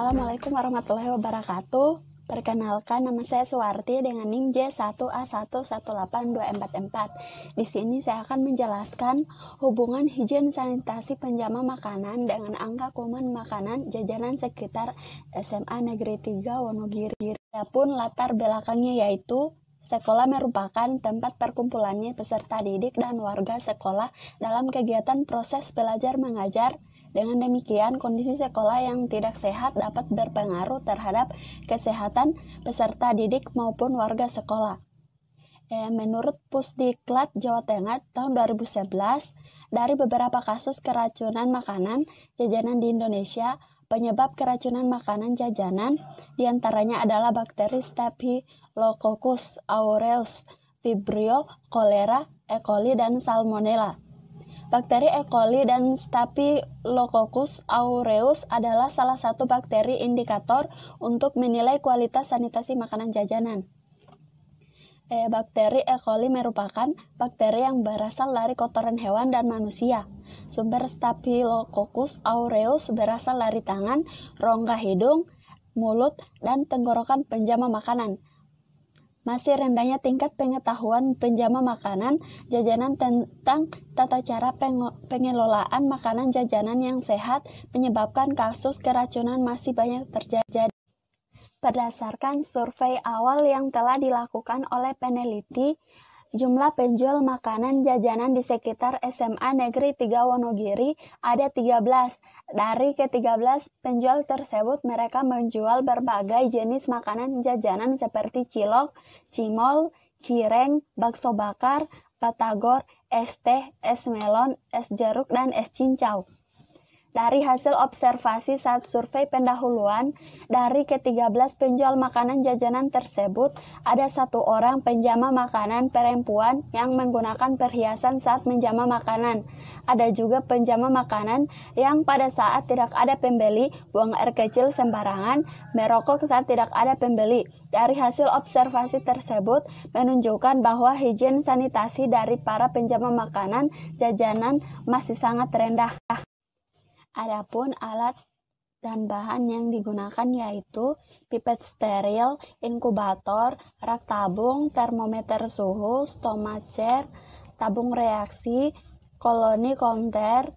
Assalamualaikum warahmatullahi wabarakatuh. Perkenalkan, nama saya Suwarti dengan NIM J1A1182444. Di sini saya akan menjelaskan hubungan higien sanitasi penjama makanan dengan angka kuman makanan jajanan sekitar SMA Negeri 3 Wonogiri. Adapun latar belakangnya yaitu sekolah merupakan tempat perkumpulannya peserta didik dan warga sekolah dalam kegiatan proses belajar mengajar. Dengan demikian, kondisi sekolah yang tidak sehat dapat berpengaruh terhadap kesehatan peserta didik maupun warga sekolah. Menurut Pusdiklat Jawa Tengah tahun 2011, dari beberapa kasus keracunan makanan jajanan di Indonesia, penyebab keracunan makanan jajanan diantaranya adalah bakteri Staphylococcus aureus, Vibrio, kolera, E. coli, dan Salmonella. Bakteri E. coli dan Staphylococcus aureus adalah salah satu bakteri indikator untuk menilai kualitas sanitasi makanan jajanan. Bakteri E. coli merupakan bakteri yang berasal dari kotoran hewan dan manusia. Sumber Staphylococcus aureus berasal dari tangan, rongga hidung, mulut, dan tenggorokan penjama makanan. Masih rendahnya tingkat pengetahuan penjama makanan jajanan tentang tata cara pengelolaan makanan jajanan yang sehat menyebabkan kasus keracunan masih banyak terjadi. Berdasarkan survei awal yang telah dilakukan oleh peneliti, jumlah penjual makanan jajanan di sekitar SMA Negeri 3 Wonogiri ada 13. Dari ke-13 penjual tersebut, mereka menjual berbagai jenis makanan jajanan seperti cilok, cimol, cireng, bakso bakar, batagor, es teh, es melon, es jeruk, dan es cincau. Dari hasil observasi saat survei pendahuluan, dari ke-13 penjual makanan jajanan tersebut, ada 1 orang penjama makanan perempuan yang menggunakan perhiasan saat menjama makanan. Ada juga penjama makanan yang pada saat tidak ada pembeli, buang air kecil sembarangan, merokok saat tidak ada pembeli. Dari hasil observasi tersebut menunjukkan bahwa higien sanitasi dari para penjama makanan jajanan masih sangat rendah. Adapun alat dan bahan yang digunakan yaitu pipet steril, inkubator, rak tabung, termometer suhu, stomacher, tabung reaksi, koloni counter,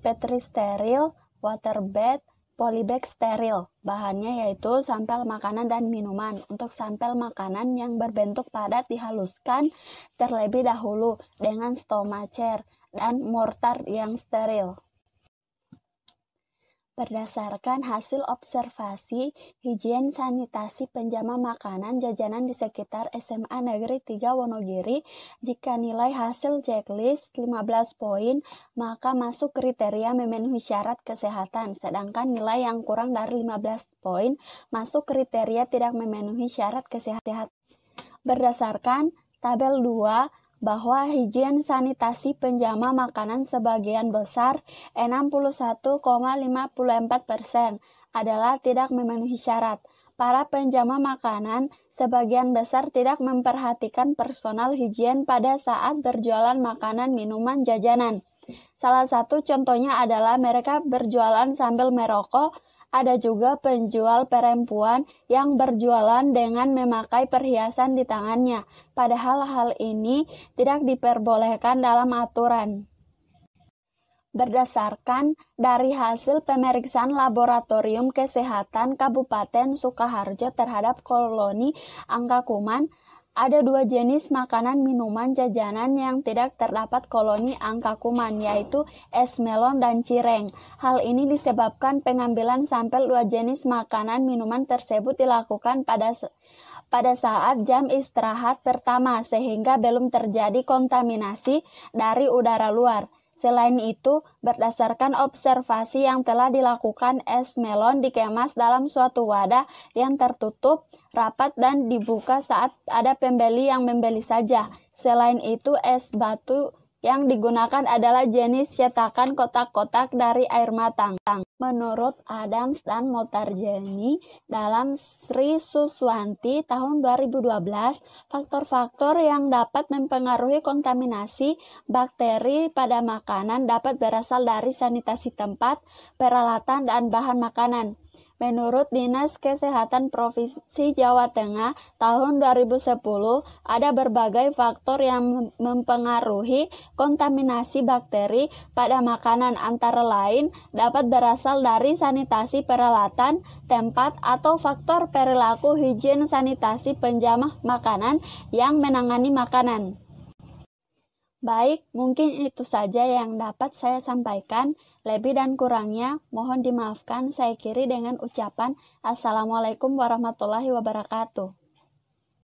petri steril, water bed, polybag steril. Bahannya yaitu sampel makanan dan minuman. Untuk sampel makanan yang berbentuk padat dihaluskan terlebih dahulu dengan stomacher dan mortar yang steril. Berdasarkan hasil observasi higien sanitasi penjama makanan jajanan di sekitar SMA Negeri 3 Wonogiri, jika nilai hasil checklist 15 poin, maka masuk kriteria memenuhi syarat kesehatan, sedangkan nilai yang kurang dari 15 poin masuk kriteria tidak memenuhi syarat kesehatan. Berdasarkan tabel 2, bahwa higien sanitasi penjama makanan sebagian besar 61,54% adalah tidak memenuhi syarat. Para penjama makanan sebagian besar tidak memperhatikan personal higien pada saat berjualan makanan minuman jajanan. Salah satu contohnya adalah mereka berjualan sambil merokok. Ada juga penjual perempuan yang berjualan dengan memakai perhiasan di tangannya, padahal hal ini tidak diperbolehkan dalam aturan. Berdasarkan dari hasil pemeriksaan Laboratorium Kesehatan Kabupaten Sukoharjo terhadap koloni angka kuman, ada 2 jenis makanan minuman jajanan yang tidak terdapat koloni angka kuman, yaitu es melon dan cireng. Hal ini disebabkan pengambilan sampel 2 jenis makanan minuman tersebut dilakukan pada saat jam istirahat pertama, sehingga belum terjadi kontaminasi dari udara luar. Selain itu, berdasarkan observasi yang telah dilakukan, es melon dikemas dalam suatu wadah yang tertutup rapat dan dibuka saat ada pembeli yang membeli saja. Selain itu, es batu yang digunakan adalah jenis cetakan kotak-kotak dari air matang. Menurut Adams dan Motarjeni dalam Sri Suswanti tahun 2012, faktor-faktor yang dapat mempengaruhi kontaminasi bakteri pada makanan dapat berasal dari sanitasi tempat, peralatan, dan bahan makanan. Menurut Dinas Kesehatan Provinsi Jawa Tengah, tahun 2010 ada berbagai faktor yang mempengaruhi kontaminasi bakteri pada makanan, antara lain dapat berasal dari sanitasi peralatan, tempat, atau faktor perilaku higien sanitasi penjamah makanan yang menangani makanan. Baik, mungkin itu saja yang dapat saya sampaikan. Lebih dan kurangnya mohon dimaafkan. Saya akhiri dengan ucapan Assalamualaikum warahmatullahi wabarakatuh.